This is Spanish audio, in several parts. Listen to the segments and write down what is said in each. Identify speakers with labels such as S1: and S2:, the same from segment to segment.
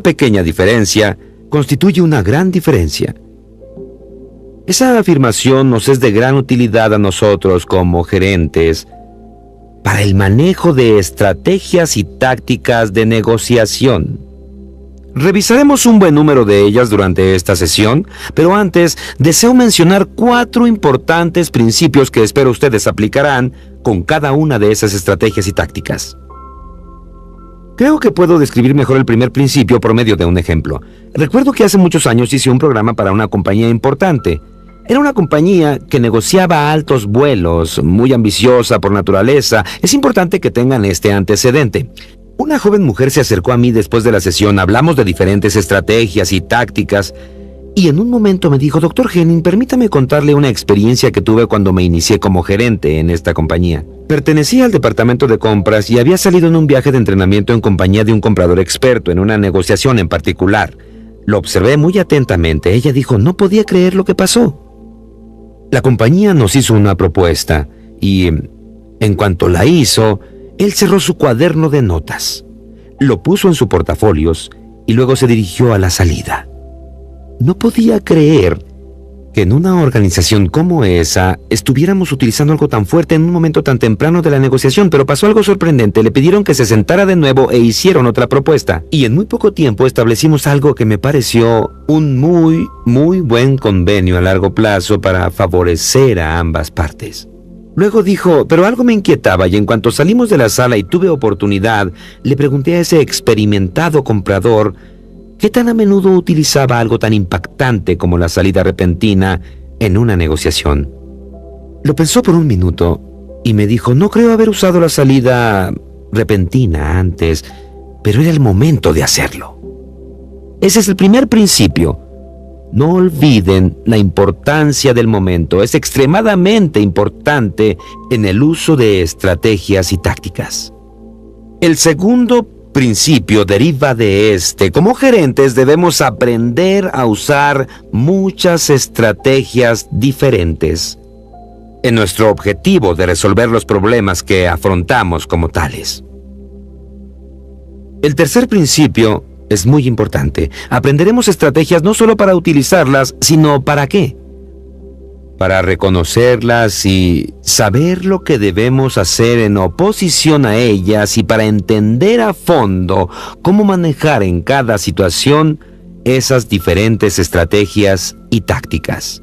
S1: pequeña diferencia constituye una gran diferencia. Esa afirmación nos es de gran utilidad a nosotros como gerentes para el manejo de estrategias y tácticas de negociación. Revisaremos un buen número de ellas durante esta sesión, pero antes deseo mencionar 4 importantes principios que espero ustedes aplicarán con cada una de esas estrategias y tácticas. Creo que puedo describir mejor el primer principio por medio de un ejemplo. Recuerdo que hace muchos años hice un programa para una compañía importante. Era una compañía que negociaba altos vuelos, muy ambiciosa por naturaleza. Es importante que tengan este antecedente. Una joven mujer se acercó a mí después de la sesión, hablamos de diferentes estrategias y tácticas, y en un momento me dijo: Dr. Henning, permítame contarle una experiencia que tuve cuando me inicié como gerente en esta compañía. Pertenecía al departamento de compras y había salido en un viaje de entrenamiento en compañía de un comprador experto en una negociación en particular. Lo observé muy atentamente. Ella dijo: no podía creer lo que pasó. La compañía nos hizo una propuesta y, en cuanto la hizo, él cerró su cuaderno de notas, lo puso en su portafolios y luego se dirigió a la salida. No podía creer que en una organización como esa estuviéramos utilizando algo tan fuerte en un momento tan temprano de la negociación, pero pasó algo sorprendente. Le pidieron que se sentara de nuevo e hicieron otra propuesta. Y en muy poco tiempo establecimos algo que me pareció un muy buen convenio a largo plazo para favorecer a ambas partes. Luego dijo: pero algo me inquietaba, y en cuanto salimos de la sala y tuve oportunidad, le pregunté a ese experimentado comprador ¿qué tan a menudo utilizaba algo tan impactante como la salida repentina en una negociación? Lo pensó por un minuto y me dijo: no creo haber usado la salida repentina antes, pero era el momento de hacerlo. Ese es el primer principio. No olviden la importancia del momento. Es extremadamente importante en el uso de estrategias y tácticas. El segundo principio deriva de este. Como gerentes debemos aprender a usar muchas estrategias diferentes en nuestro objetivo de resolver los problemas que afrontamos como tales. El tercer principio es muy importante. Aprenderemos estrategias no solo para utilizarlas, sino ¿para qué? Para reconocerlas y saber lo que debemos hacer en oposición a ellas, y para entender a fondo cómo manejar en cada situación esas diferentes estrategias y tácticas.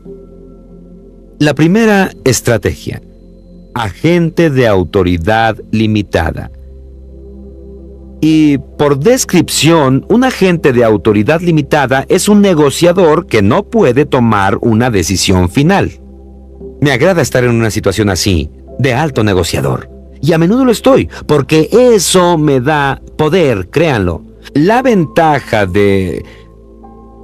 S1: La primera estrategia: agente de autoridad limitada. Y por descripción, un agente de autoridad limitada es un negociador que no puede tomar una decisión final. Me agrada estar en una situación así, de alto negociador. Y a menudo lo estoy, porque eso me da poder, créanlo. La ventaja de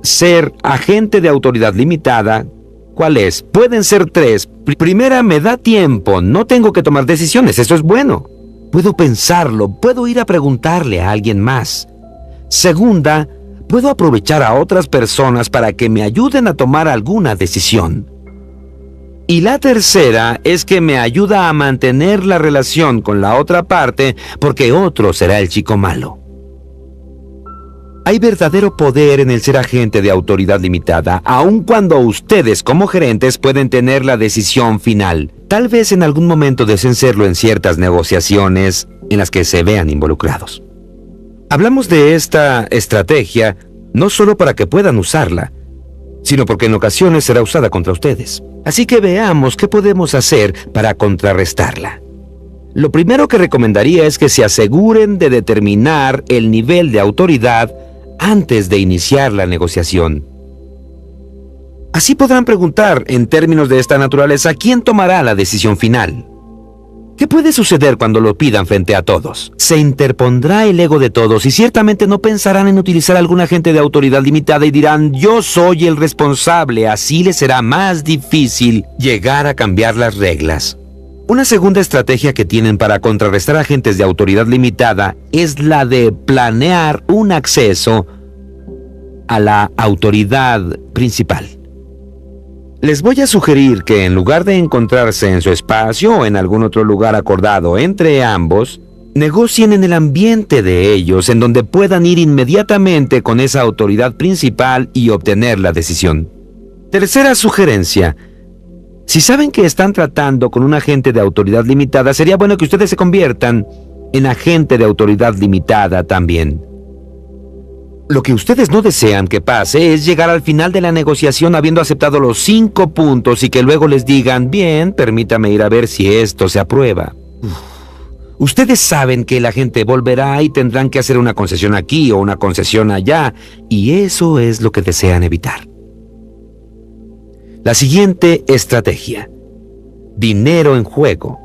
S1: ser agente de autoridad limitada, ¿cuál es? Pueden ser 3. Primera, me da tiempo, no tengo que tomar decisiones, eso es bueno. Puedo pensarlo, puedo ir a preguntarle a alguien más. Segunda, puedo aprovechar a otras personas para que me ayuden a tomar alguna decisión. Y la tercera es que me ayuda a mantener la relación con la otra parte, porque otro será el chico malo. Hay verdadero poder en el ser agente de autoridad limitada, aun cuando ustedes como gerentes pueden tener la decisión final. Tal vez en algún momento deseen serlo en ciertas negociaciones en las que se vean involucrados. Hablamos de esta estrategia no solo para que puedan usarla, sino porque en ocasiones será usada contra ustedes. Así que veamos qué podemos hacer para contrarrestarla. Lo primero que recomendaría es que se aseguren de determinar el nivel de autoridad antes de iniciar la negociación. Así podrán preguntar, en términos de esta naturaleza, ¿quién tomará la decisión final? ¿Qué puede suceder cuando lo pidan frente a todos? Se interpondrá el ego de todos y ciertamente no pensarán en utilizar algún agente de autoridad limitada y dirán: yo soy el responsable. Así les será más difícil llegar a cambiar las reglas. Una segunda estrategia que tienen para contrarrestar agentes de autoridad limitada es la de planear un acceso a la autoridad principal. Les voy a sugerir que en lugar de encontrarse en su espacio o en algún otro lugar acordado entre ambos, Negocien en el ambiente de ellos, en donde puedan ir inmediatamente con esa autoridad principal y obtener la decisión. Tercera sugerencia. Si saben que están tratando con un agente de autoridad limitada, sería bueno que ustedes se conviertan en agente de autoridad limitada también. Lo que ustedes no desean que pase es llegar al final de la negociación habiendo aceptado los 5 puntos y que luego les digan, bien, permítame ir a ver si esto se aprueba. Ustedes saben que la gente volverá y tendrán que hacer una concesión aquí o una concesión allá, y eso es lo que desean evitar. La siguiente estrategia. Dinero en juego.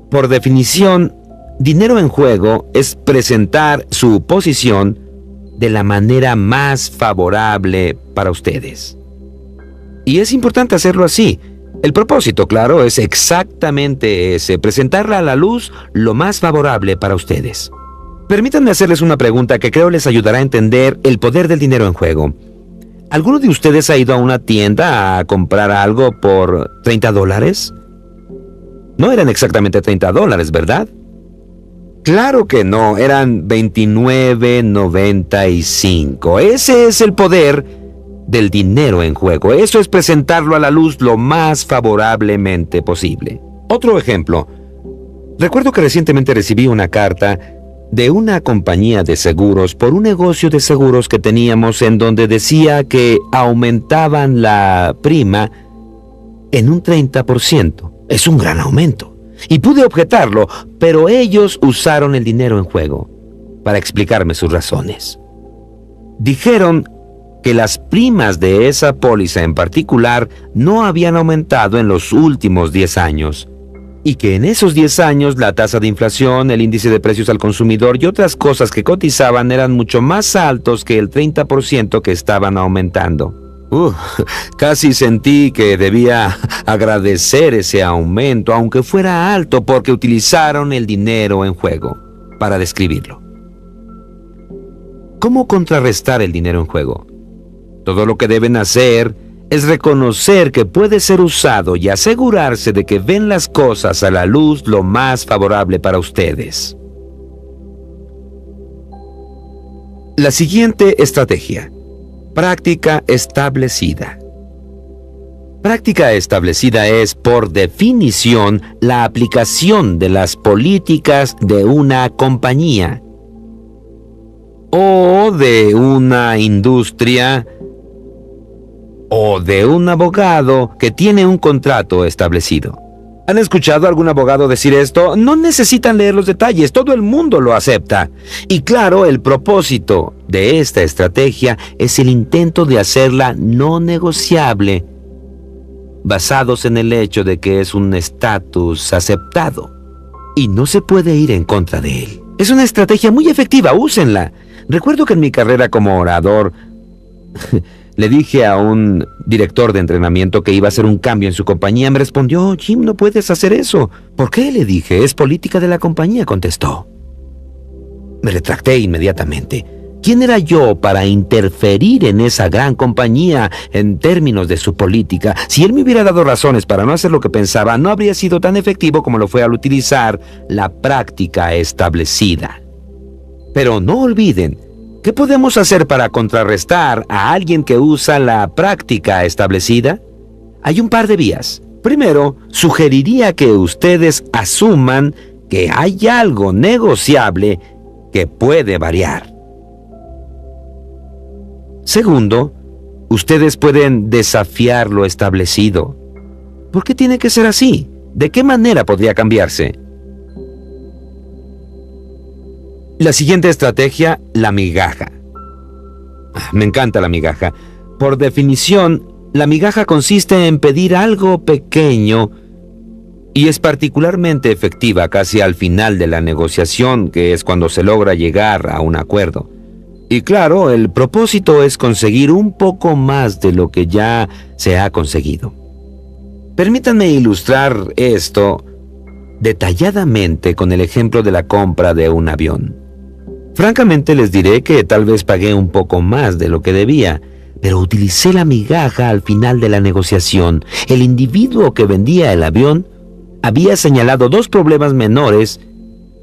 S1: Por definición, dinero en juego es presentar su posición de la manera más favorable para ustedes. Y es importante hacerlo así. El propósito, claro, es exactamente ese, presentarla a la luz lo más favorable para ustedes. Permítanme hacerles una pregunta que creo les ayudará a entender el poder del dinero en juego. ¿Alguno de ustedes ha ido a una tienda a comprar algo por $30? No eran exactamente $30, ¿verdad? Claro que no, eran $29.95. Ese es el poder del dinero en juego. Eso es presentarlo a la luz lo más favorablemente posible. Otro ejemplo. Recuerdo que recientemente recibí una carta de una compañía de seguros por un negocio de seguros que teníamos en donde decía que aumentaban la prima en un 30%. Es un gran aumento. Y pude objetarlo, pero ellos usaron el dinero en juego para explicarme sus razones. Dijeron que las primas de esa póliza en particular no habían aumentado en los últimos 10 años, y que en esos 10 años la tasa de inflación, el índice de precios al consumidor y otras cosas que cotizaban eran mucho más altos que el 30% que estaban aumentando. Casi sentí que debía agradecer ese aumento, aunque fuera alto, porque utilizaron el dinero en juego para describirlo. ¿Cómo contrarrestar el dinero en juego? Todo lo que deben hacer es reconocer que puede ser usado y asegurarse de que ven las cosas a la luz lo más favorable para ustedes. La siguiente estrategia. Práctica establecida. Práctica establecida es, por definición, la aplicación de las políticas de una compañía o de una industria o de un abogado que tiene un contrato establecido. ¿Han escuchado a algún abogado decir esto? No necesitan leer los detalles, todo el mundo lo acepta. Y claro, el propósito de esta estrategia es el intento de hacerla no negociable, basados en el hecho de que es un estatus aceptado y no se puede ir en contra de él. Es una estrategia muy efectiva, úsenla. Recuerdo que en mi carrera como orador le dije a un director de entrenamiento que iba a hacer un cambio en su compañía. Me respondió, Jim, no puedes hacer eso. ¿Por qué? Le dije, es política de la compañía, contestó. Me retracté inmediatamente. ¿Quién era yo para interferir en esa gran compañía en términos de su política? Si él me hubiera dado razones para no hacer lo que pensaba, no habría sido tan efectivo como lo fue al utilizar la práctica establecida. Pero no olviden, ¿qué podemos hacer para contrarrestar a alguien que usa la práctica establecida? Hay un par de vías. Primero, sugeriría que ustedes asuman que hay algo negociable que puede variar. Segundo, ustedes pueden desafiar lo establecido. ¿Por qué tiene que ser así? ¿De qué manera podría cambiarse? La siguiente estrategia, la migaja. Me encanta la migaja. Por definición, la migaja consiste en pedir algo pequeño y es particularmente efectiva casi al final de la negociación, que es cuando se logra llegar a un acuerdo. Y claro, el propósito es conseguir un poco más de lo que ya se ha conseguido. Permítanme ilustrar esto detalladamente con el ejemplo de la compra de un avión. Francamente les diré que tal vez pagué un poco más de lo que debía, pero utilicé la migaja al final de la negociación. El individuo que vendía el avión había señalado 2 problemas menores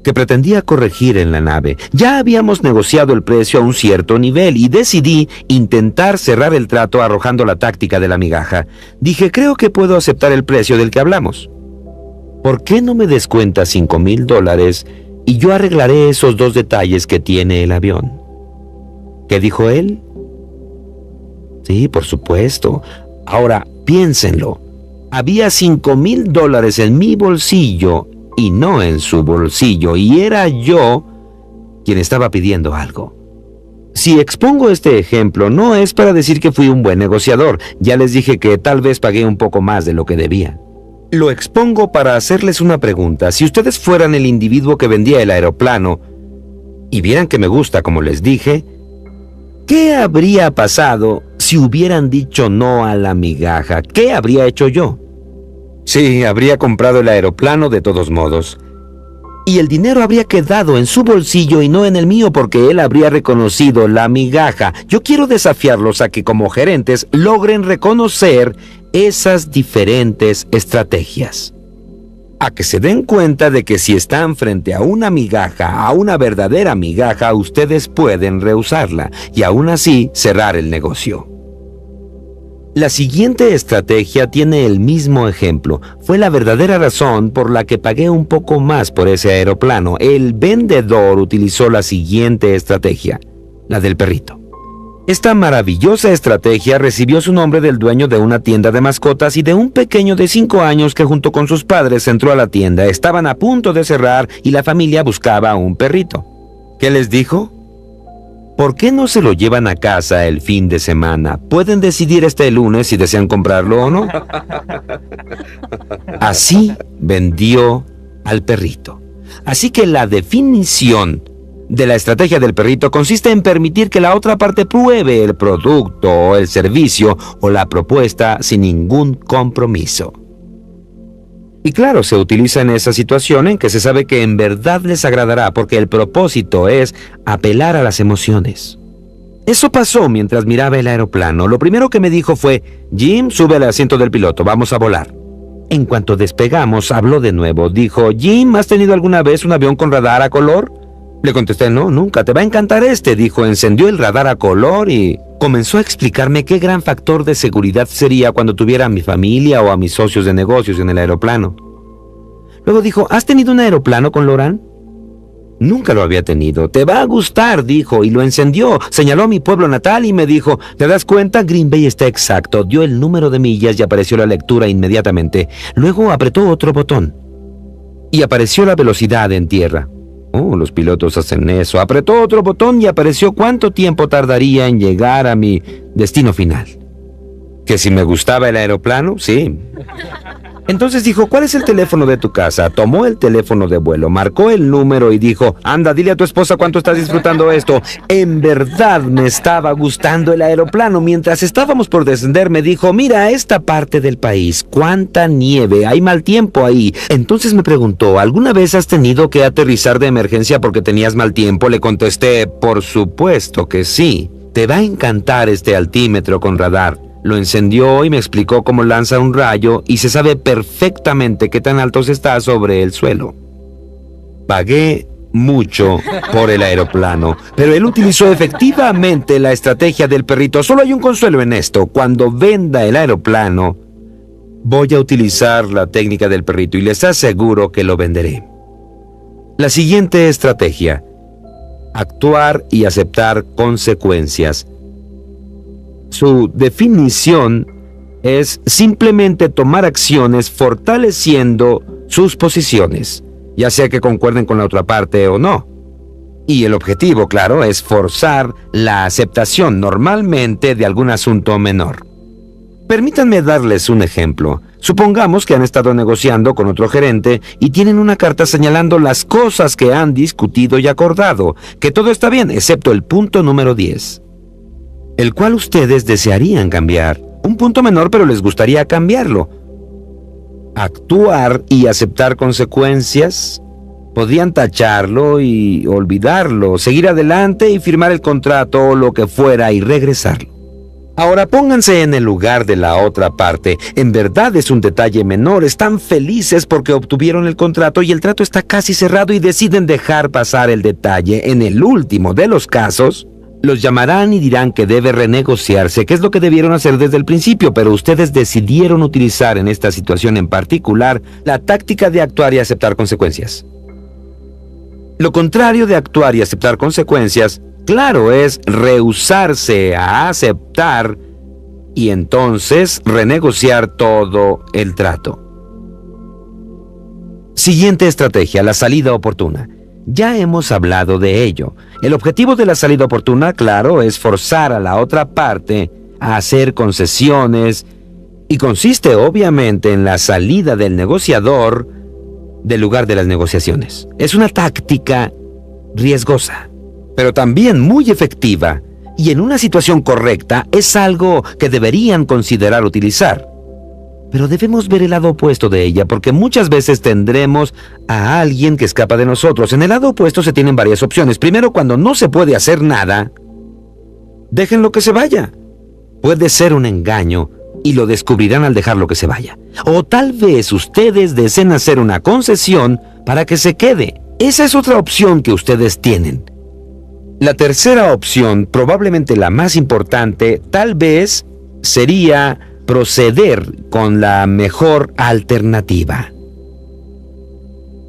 S1: que pretendía corregir en la nave. Ya habíamos negociado el precio a un cierto nivel y decidí intentar cerrar el trato arrojando la táctica de la migaja. Dije, creo que puedo aceptar el precio del que hablamos. ¿Por qué no me descuentas $5,000 y yo arreglaré esos 2 detalles que tiene el avión? ¿Qué dijo él? Sí, por supuesto. Ahora, piénsenlo. Había $5,000 en mi bolsillo y no en su bolsillo, y era yo quien estaba pidiendo algo. Si expongo este ejemplo, no es para decir que fui un buen negociador. Ya les dije que tal vez pagué un poco más de lo que debía. Lo expongo para hacerles una pregunta. Si ustedes fueran el individuo que vendía el aeroplano y vieran que me gusta, como les dije, ¿qué habría pasado si hubieran dicho no a la migaja? ¿Qué habría hecho yo? Sí, habría comprado el aeroplano de todos modos. Y el dinero habría quedado en su bolsillo y no en el mío porque él habría reconocido la migaja. Yo quiero desafiarlos a que como gerentes logren reconocer esas diferentes estrategias. A que se den cuenta de que si están frente a una migaja, a una verdadera migaja, ustedes pueden rehusarla y aún así cerrar el negocio. La siguiente estrategia tiene el mismo ejemplo. Fue la verdadera razón por la que pagué un poco más por ese aeroplano. El vendedor utilizó la siguiente estrategia, la del perrito. Esta maravillosa estrategia recibió su nombre del dueño de una tienda de mascotas y de un pequeño de 5 años que junto con sus padres entró a la tienda. Estaban a punto de cerrar y la familia buscaba un perrito. ¿Qué les dijo? ¿Por qué no se lo llevan a casa el fin de semana? Pueden decidir este lunes si desean comprarlo o no. Así vendió al perrito. Así que la definición de la estrategia del perrito consiste en permitir que la otra parte pruebe el producto o el servicio o la propuesta sin ningún compromiso. Y claro, se utiliza en esa situación en que se sabe que en verdad les agradará porque el propósito es apelar a las emociones. Eso pasó mientras miraba el aeroplano. Lo primero que me dijo fue, Jim, sube al asiento del piloto, vamos a volar. En cuanto despegamos, habló de nuevo. Dijo, Jim, ¿has tenido alguna vez un avión con radar a color? Le contesté, no, nunca, te va a encantar este. Dijo, encendió el radar a color y comenzó a explicarme qué gran factor de seguridad sería cuando tuviera a mi familia o a mis socios de negocios en el aeroplano. Luego dijo, ¿has tenido un aeroplano con Loran? Nunca lo había tenido. Te va a gustar, dijo, y lo encendió. Señaló a mi pueblo natal y me dijo, ¿te das cuenta? Green Bay está exacto. Dio el número de millas y apareció la lectura inmediatamente. Luego apretó otro botón y apareció la velocidad en tierra. Oh, los pilotos hacen eso. Apretó otro botón y apareció cuánto tiempo tardaría en llegar a mi destino final. ¿Que si me gustaba el aeroplano? Sí. Entonces dijo, ¿cuál es el teléfono de tu casa? Tomó el teléfono de vuelo, marcó el número y dijo, anda, dile a tu esposa cuánto estás disfrutando esto. En verdad me estaba gustando el aeroplano. Mientras estábamos por descender me dijo, mira esta parte del país, cuánta nieve, hay mal tiempo ahí. Entonces me preguntó, ¿alguna vez has tenido que aterrizar de emergencia porque tenías mal tiempo? Le contesté, por supuesto que sí. Te va a encantar este altímetro con radar. Lo encendió y me explicó cómo lanza un rayo y se sabe perfectamente qué tan alto está sobre el suelo. Pagué mucho por el aeroplano, pero él utilizó efectivamente la estrategia del perrito. Solo hay un consuelo en esto. Cuando venda el aeroplano, voy a utilizar la técnica del perrito y les aseguro que lo venderé. La siguiente estrategia: actuar y aceptar consecuencias. Su definición es simplemente tomar acciones fortaleciendo sus posiciones, ya sea que concuerden con la otra parte o no. Y el objetivo, claro, es forzar la aceptación normalmente de algún asunto menor. Permítanme darles un ejemplo. Supongamos que han estado negociando con otro gerente y tienen una carta señalando las cosas que han discutido y acordado, que todo está bien, excepto el punto número 10. El cual ustedes desearían cambiar. Un punto menor, pero les gustaría cambiarlo. Actuar y aceptar consecuencias. Podrían tacharlo y olvidarlo, seguir adelante y firmar el contrato o lo que fuera y regresarlo. Ahora pónganse en el lugar de la otra parte. En verdad es un detalle menor. Están felices porque obtuvieron el contrato y el trato está casi cerrado y deciden dejar pasar el detalle. En el último de los casos, los llamarán y dirán que debe renegociarse, que es lo que debieron hacer desde el principio, pero ustedes decidieron utilizar en esta situación en particular la táctica de actuar y aceptar consecuencias. Lo contrario de actuar y aceptar consecuencias, claro, es rehusarse a aceptar y entonces renegociar todo el trato. Siguiente estrategia, la salida oportuna. Ya hemos hablado de ello. El objetivo de la salida oportuna, claro, es forzar a la otra parte a hacer concesiones y consiste obviamente en la salida del negociador del lugar de las negociaciones. Es una táctica riesgosa, pero también muy efectiva, y en una situación correcta es algo que deberían considerar utilizar. Pero debemos ver el lado opuesto de ella, porque muchas veces tendremos a alguien que escapa de nosotros. En el lado opuesto se tienen varias opciones. Primero, cuando no se puede hacer nada, déjenlo que se vaya. Puede ser un engaño y lo descubrirán al dejarlo que se vaya. O tal vez ustedes deseen hacer una concesión para que se quede. Esa es otra opción que ustedes tienen. La tercera opción, probablemente la más importante, tal vez sería proceder con la mejor alternativa.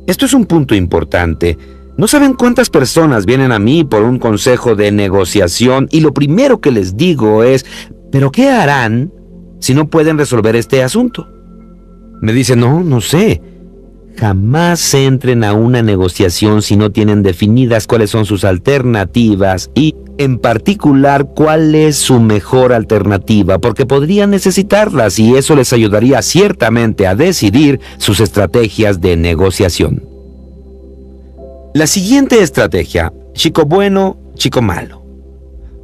S1: Esto es un punto importante. No saben cuántas personas vienen a mí por un consejo de negociación y lo primero que les digo es, ¿pero qué harán si no pueden resolver este asunto? Me dicen, no sé. Jamás entren a una negociación si no tienen definidas cuáles son sus alternativas y, en particular, cuál es su mejor alternativa, porque podrían necesitarlas y eso les ayudaría ciertamente a decidir sus estrategias de negociación. La siguiente estrategia, chico bueno, chico malo.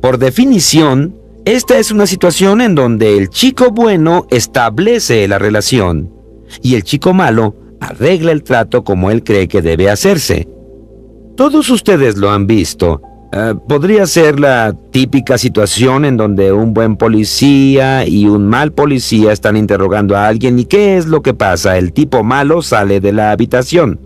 S1: Por definición, esta es una situación en donde el chico bueno establece la relación y el chico malo arregla el trato como él cree que debe hacerse. Todos ustedes lo han visto. Podría ser la típica situación en donde un buen policía y un mal policía están interrogando a alguien y ¿qué es lo que pasa? El tipo malo sale de la habitación.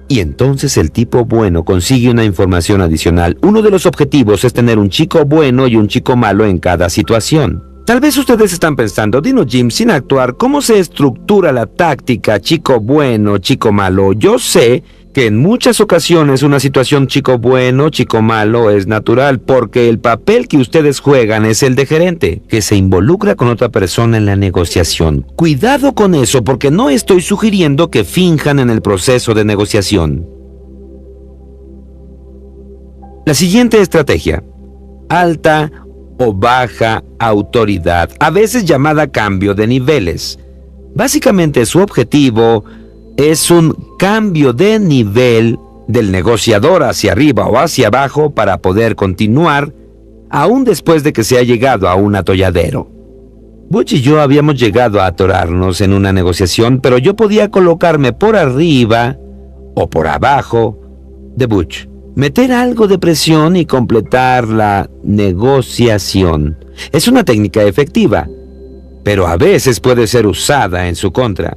S1: Y entonces el tipo bueno consigue una información adicional. Uno de los objetivos es tener un chico bueno y un chico malo en cada situación. Tal vez ustedes están pensando, Dino Jim, sin actuar, ¿cómo se estructura la táctica chico bueno, chico malo? Yo sé que en muchas ocasiones una situación chico bueno, chico malo es natural, porque el papel que ustedes juegan es el de gerente, que se involucra con otra persona en la negociación. Cuidado con eso, porque no estoy sugiriendo que finjan en el proceso de negociación. La siguiente estrategia, alta o baja autoridad, a veces llamada cambio de niveles. Básicamente su objetivo es un cambio de nivel del negociador hacia arriba o hacia abajo para poder continuar, aún después de que se ha llegado a un atolladero. Butch y yo habíamos llegado a atorarnos en una negociación, pero yo podía colocarme por arriba o por abajo de Butch, meter algo de presión y completar la negociación. Es una técnica efectiva, pero a veces puede ser usada en su contra.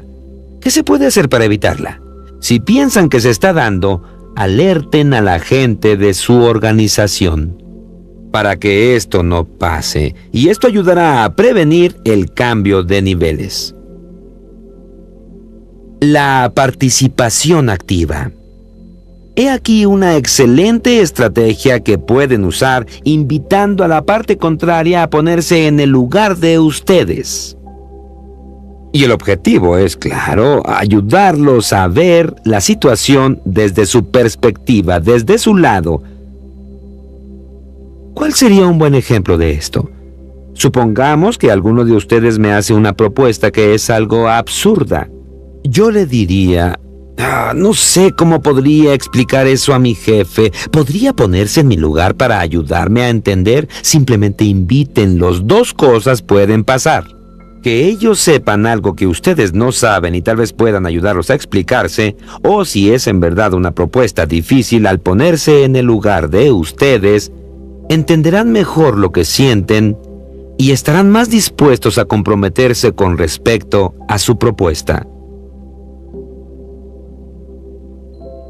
S1: ¿Qué se puede hacer para evitarla? Si piensan que se está dando, alerten a la gente de su organización para que esto no pase, y esto ayudará a prevenir el cambio de niveles. La participación activa. He aquí una excelente estrategia que pueden usar invitando a la parte contraria a ponerse en el lugar de ustedes. Y el objetivo es, claro, ayudarlos a ver la situación desde su perspectiva, desde su lado. ¿Cuál sería un buen ejemplo de esto? Supongamos que alguno de ustedes me hace una propuesta que es algo absurda. Yo le diría, no sé cómo podría explicar eso a mi jefe. ¿Podría ponerse en mi lugar para ayudarme a entender? Simplemente invítenlos. Dos cosas pueden pasar. Que ellos sepan algo que ustedes no saben y tal vez puedan ayudarlos a explicarse, o si es en verdad una propuesta difícil, al ponerse en el lugar de ustedes, entenderán mejor lo que sienten y estarán más dispuestos a comprometerse con respecto a su propuesta.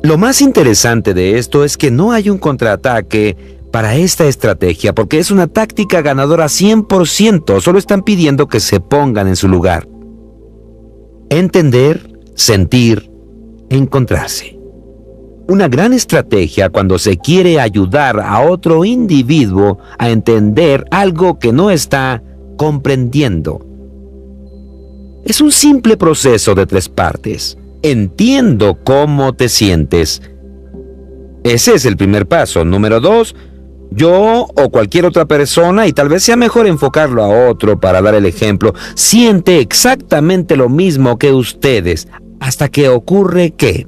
S1: Lo más interesante de esto es que no hay un contraataque para esta estrategia, porque es una táctica ganadora 100%, solo están pidiendo que se pongan en su lugar. Entender, sentir, encontrarse. Una gran estrategia cuando se quiere ayudar a otro individuo a entender algo que no está comprendiendo. Es un simple proceso de 3 partes. Entiendo cómo te sientes. Ese es el primer paso. Número 2, yo o cualquier otra persona, y tal vez sea mejor enfocarlo a otro para dar el ejemplo, siente exactamente lo mismo que ustedes, hasta que ocurre ¿qué?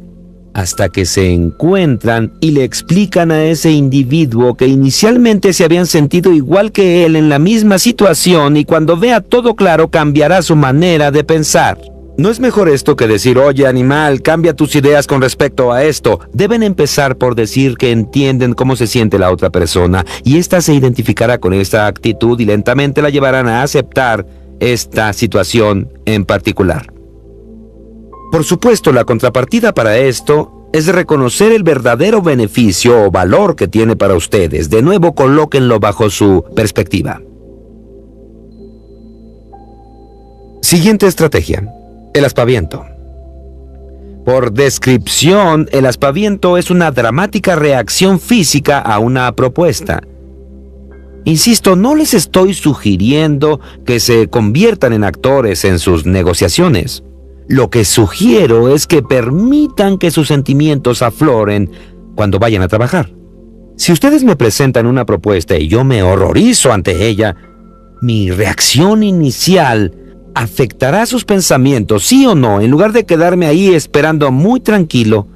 S1: Hasta que se encuentran y le explican a ese individuo que inicialmente se habían sentido igual que él en la misma situación, y cuando vea todo claro cambiará su manera de pensar. No es mejor esto que decir, oye animal, cambia tus ideas con respecto a esto. Deben empezar por decir que entienden cómo se siente la otra persona, y ésta se identificará con esta actitud y lentamente la llevarán a aceptar esta situación en particular. Por supuesto, la contrapartida para esto es reconocer el verdadero beneficio o valor que tiene para ustedes. De nuevo, colóquenlo bajo su perspectiva. Siguiente estrategia: el aspaviento. Por descripción, el aspaviento es una dramática reacción física a una propuesta. Insisto, no les estoy sugiriendo que se conviertan en actores en sus negociaciones. Lo que sugiero es que permitan que sus sentimientos afloren cuando vayan a trabajar. Si ustedes me presentan una propuesta y yo me horrorizo ante ella, mi reacción inicial afectará sus pensamientos, sí o no, en lugar de quedarme ahí esperando muy tranquilo,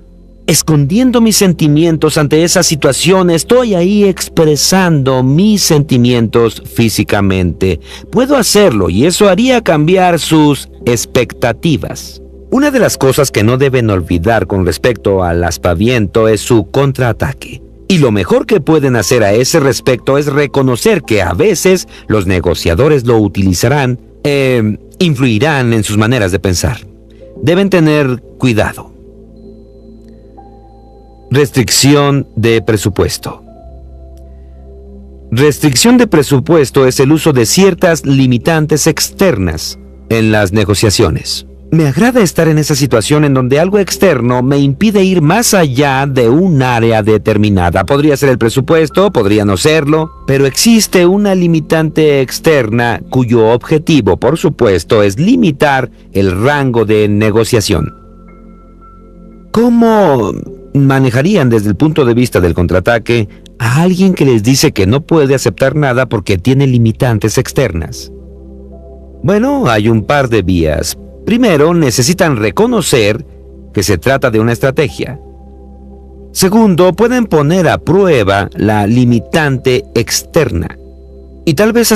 S1: escondiendo mis sentimientos ante esa situación. Estoy ahí expresando mis sentimientos físicamente. Puedo hacerlo y eso haría cambiar sus expectativas. Una de las cosas que no deben olvidar con respecto al aspaviento es su contraataque. Y lo mejor que pueden hacer a ese respecto es reconocer que a veces los negociadores lo utilizarán, influirán en sus maneras de pensar. Deben tener cuidado. Restricción de presupuesto. Restricción de presupuesto es el uso de ciertas limitantes externas en las negociaciones. Me agrada estar en esa situación en donde algo externo me impide ir más allá de un área determinada. Podría ser el presupuesto, podría no serlo, pero existe una limitante externa cuyo objetivo, por supuesto, es limitar el rango de negociación. ¿Cómo manejarían desde el punto de vista del contraataque a alguien que les dice que no puede aceptar nada porque tiene limitantes externas? Bueno, hay un par de vías. Primero, necesitan reconocer que se trata de una estrategia. Segundo, pueden poner a prueba la limitante externa. Y tal vez